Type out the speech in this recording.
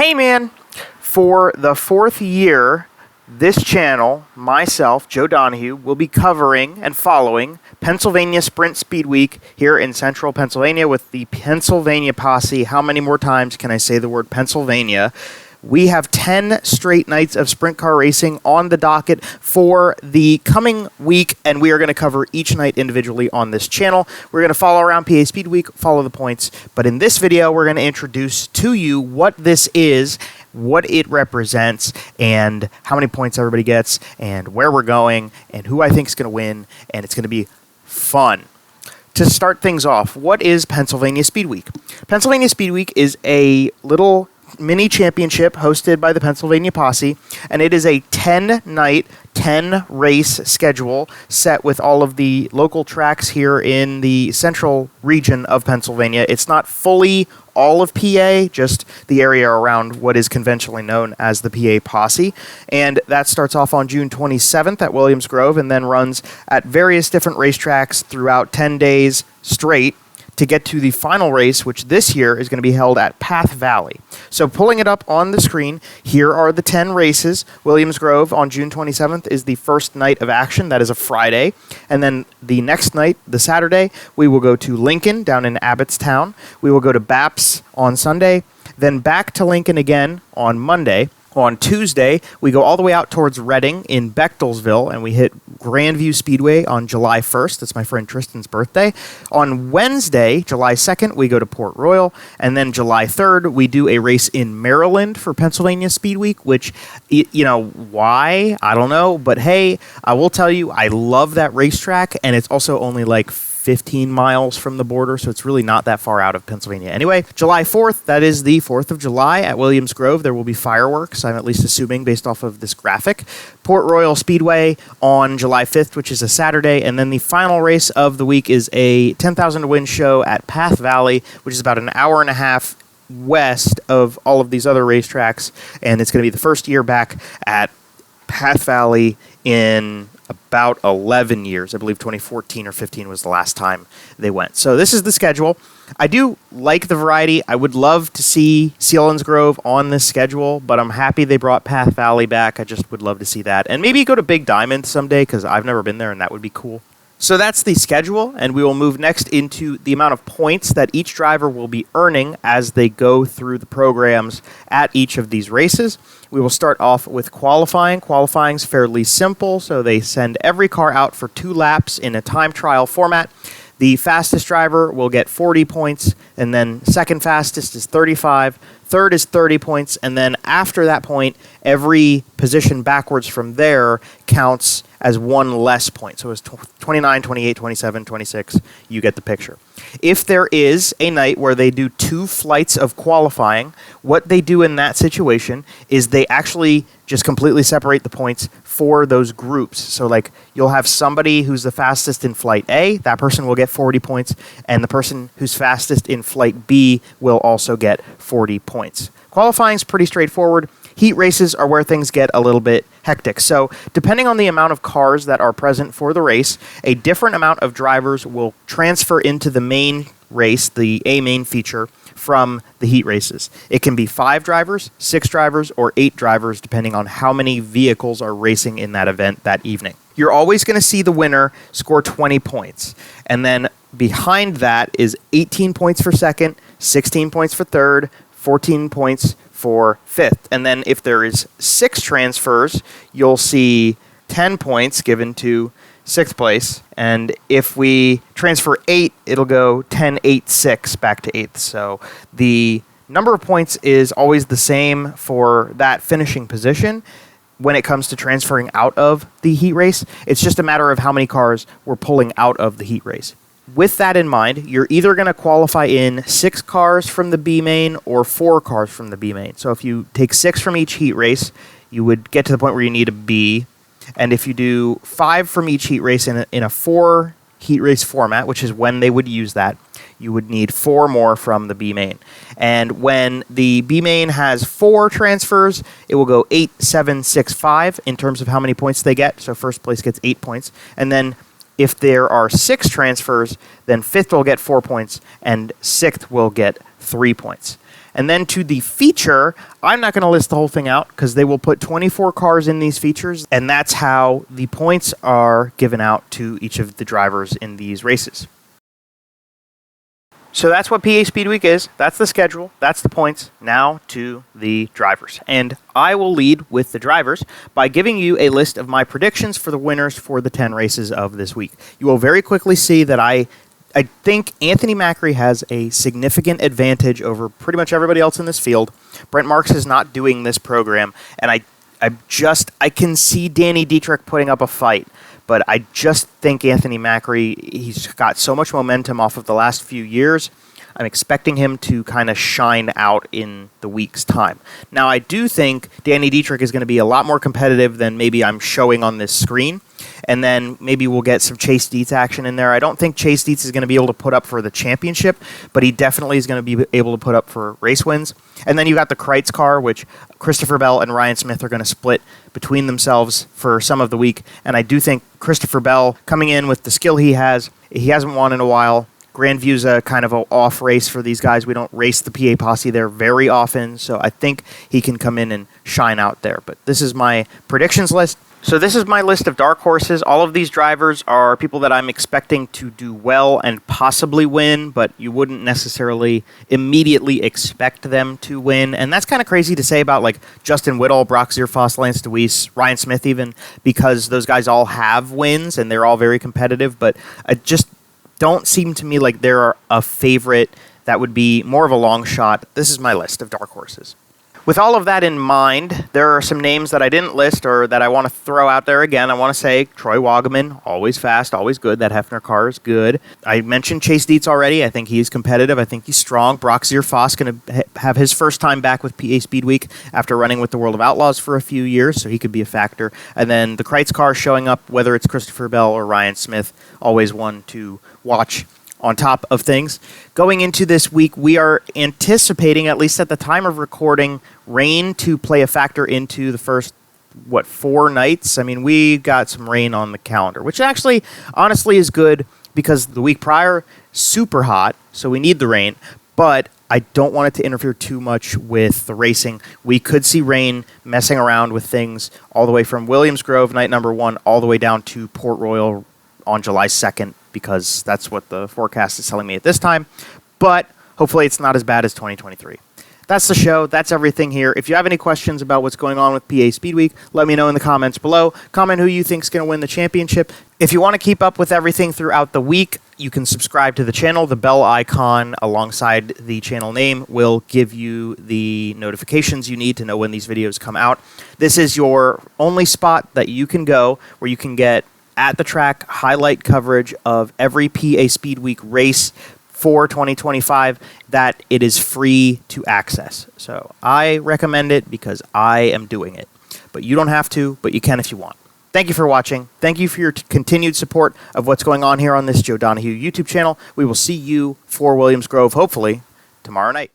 Hey man, for the fourth year, this channel, myself, Joe Donahue, will be covering and following Pennsylvania Sprint Speedweek here in central Pennsylvania with the Pennsylvania Posse. How many more times can I say the word Pennsylvania? We have 10 straight nights of sprint car racing on the docket for the coming week, and we are going to cover each night individually on this channel. We're going to follow around PA Speedweek, follow the points, but in this video, we're going to introduce to you what this is, what it represents, and how many points everybody gets, and where we're going, and who I think is going to win, and it's going to be fun. To start things off, what is Pennsylvania Speedweek? Pennsylvania Speedweek is a little mini championship hosted by the Pennsylvania Posse, and it is a 10-night, 10-race schedule set with all of the local tracks here in the central region of Pennsylvania. It's not fully all of PA, just the area around what is conventionally known as the PA Posse, and that starts off on June 27th at Williams Grove and then runs at various different racetracks throughout 10 days straight to get to the final race, which this year is going to be held at Path Valley. So pulling it up on the screen, here are the 10 races. Williams Grove on June 27th is the first night of action. That is a Friday. And then the next night, the Saturday, we will go to Lincoln down in Abbottstown. We will go to Baps on Sunday, then back to Lincoln again on Monday. On Tuesday, we go all the way out towards Reading in Bechtelsville, and we hit Grandview Speedway on July 1st. That's my friend Tristan's birthday. On Wednesday, July 2nd, we go to Port Royal, and then July 3rd, we do a race in Maryland for Pennsylvania Speedweek, which, you know, why? I don't know, but hey, I will tell you, I love that racetrack, and it's also only like 15 miles from the border, so it's really not that far out of Pennsylvania. Anyway, July 4th, that is the 4th of July at Williams Grove. There will be fireworks, I'm at least assuming, based off of this graphic. Port Royal Speedway on July 5th, which is a Saturday, and then the final race of the week is a 10,000 to win show at Path Valley, which is about an hour and a half west of all of these other racetracks, and it's going to be the first year back at Path Valley in about 11 years. I believe 2014 or 15 was the last time they went. So this is the schedule. I do like the variety. I would love to see Selinsgrove on this schedule, but I'm happy they brought Path Valley back. I just would love to see that. And maybe go to Big Diamond someday, because I've never been there, and that would be cool. So that's the schedule, and we will move next into the amount of points that each driver will be earning as they go through the programs at each of these races. We will start off with qualifying. Qualifying is fairly simple, so they send every car out for 2 laps in a time trial format. The fastest driver will get 40 points, and then second fastest is 35, third is 30 points, and then after that point, every position backwards from there counts as one less point. So it's 29, 28, 27, 26, you get the picture. If there is a night where they do 2 flights of qualifying, what they do in that situation is they actually just completely separate the points for those groups. So like you'll have somebody who's the fastest in flight A, that person will get 40 points, and the person who's fastest in flight B will also get 40 points. Qualifying is pretty straightforward. Heat races are where things get a little bit hectic. So depending on the amount of cars that are present for the race, a different amount of drivers will transfer into the main race, the A main feature, from the heat races. It can be 5 drivers, 6 drivers, or 8 drivers, depending on how many vehicles are racing in that event that evening. You're always going to see the winner score 20 points. And then behind that is 18 points for second, 16 points for third, 14 points for fifth. And then if there is 6 transfers, you'll see 10 points given to 6th place. And if we transfer 8, it'll go 10, 8, 6 back to 8th. So the number of points is always the same for that finishing position when it comes to transferring out of the heat race. It's just a matter of how many cars we're pulling out of the heat race. With that in mind, you're either going to qualify in 6 cars from the B main or 4 cars from the B main. So if you take 6 from each heat race, you would get to the point where you need a B. And if you do 5 from each heat race in a 4 heat race format, which is when they would use that, you would need 4 more from the B main. And when the B main has 4 transfers, it will go 8, 7, 6, 5 in terms of how many points they get. So first place gets 8 points. And then if there are 6 transfers, then 5th will get 4 points, and 6th will get 3 points. And then to the feature, I'm not going to list the whole thing out because they will put 24 cars in these features, and that's how the points are given out to each of the drivers in these races. So that's what PA Speedweek is. That's the schedule. That's the points. Now to the drivers. And I will lead with the drivers by giving you a list of my predictions for the winners for the 10 races of this week. You will very quickly see that I think Anthony Macri has a significant advantage over pretty much everybody else in this field. Brent Marks is not doing this program, and I can see Danny Dietrich putting up a fight, but I just think Anthony Macri, he's got so much momentum off of the last few years. I'm expecting him to kind of shine out in the week's time. Now, I do think Danny Dietrich is going to be a lot more competitive than maybe I'm showing on this screen. And then maybe we'll get some Chase Dietz action in there. I don't think Chase Dietz is going to be able to put up for the championship, but he definitely is going to be able to put up for race wins. And then you got the Kreitz car, which Christopher Bell and Ryan Smith are going to split between themselves for some of the week. And I do think Christopher Bell, coming in with the skill he hasn't won in a while. Grandview's a kind of an off race for these guys. We don't race the PA Posse there very often, so I think he can come in and shine out there. But this is my predictions list. So this is my list of dark horses. All of these drivers are people that I'm expecting to do well and possibly win, but you wouldn't necessarily immediately expect them to win. And that's kind of crazy to say about like Justin Whittle, Brock Zierfoss, Lance DeWeese, Ryan Smith even, because those guys all have wins and they're all very competitive, but I just don't seem to me like they're a favorite that would be more of a long shot. This is my list of dark horses. With all of that in mind, there are some names that I didn't list or that I want to throw out there again. I want to say Troy Wagaman, always fast, always good. That Hefner car is good. I mentioned Chase Dietz already. I think he's competitive. I think he's strong. Brock Zierfoss going to have his first time back with PA Speedweek after running with the World of Outlaws for a few years, so he could be a factor. And then the Kreitz car showing up, whether it's Christopher Bell or Ryan Smith, always one to watch. On top of things, going into this week, we are anticipating, at least at the time of recording, rain to play a factor into the first, 4 nights? I mean, we got some rain on the calendar, which actually, honestly, is good because the week prior, super hot, so we need the rain, but I don't want it to interfere too much with the racing. We could see rain messing around with things all the way from Williams Grove, night number 1, all the way down to Port Royal on July 2nd, because that's what the forecast is telling me at this time. But hopefully it's not as bad as 2023. That's the show. That's everything here. If you have any questions about what's going on with PA Speedweek, let me know in the comments below. Comment who you think is going to win the championship. If you want to keep up with everything throughout the week, you can subscribe to the channel. The bell icon alongside the channel name will give you the notifications you need to know when these videos come out. This is your only spot that you can go where you can get at the track highlight coverage of every PA Speedweek race for 2025 that it is free to access. So I recommend it because I am doing it. But you don't have to, but you can if you want. Thank you for watching. Thank you for your continued support of what's going on here on this Joe Donahue YouTube channel. We will see you for Williams Grove, hopefully, tomorrow night.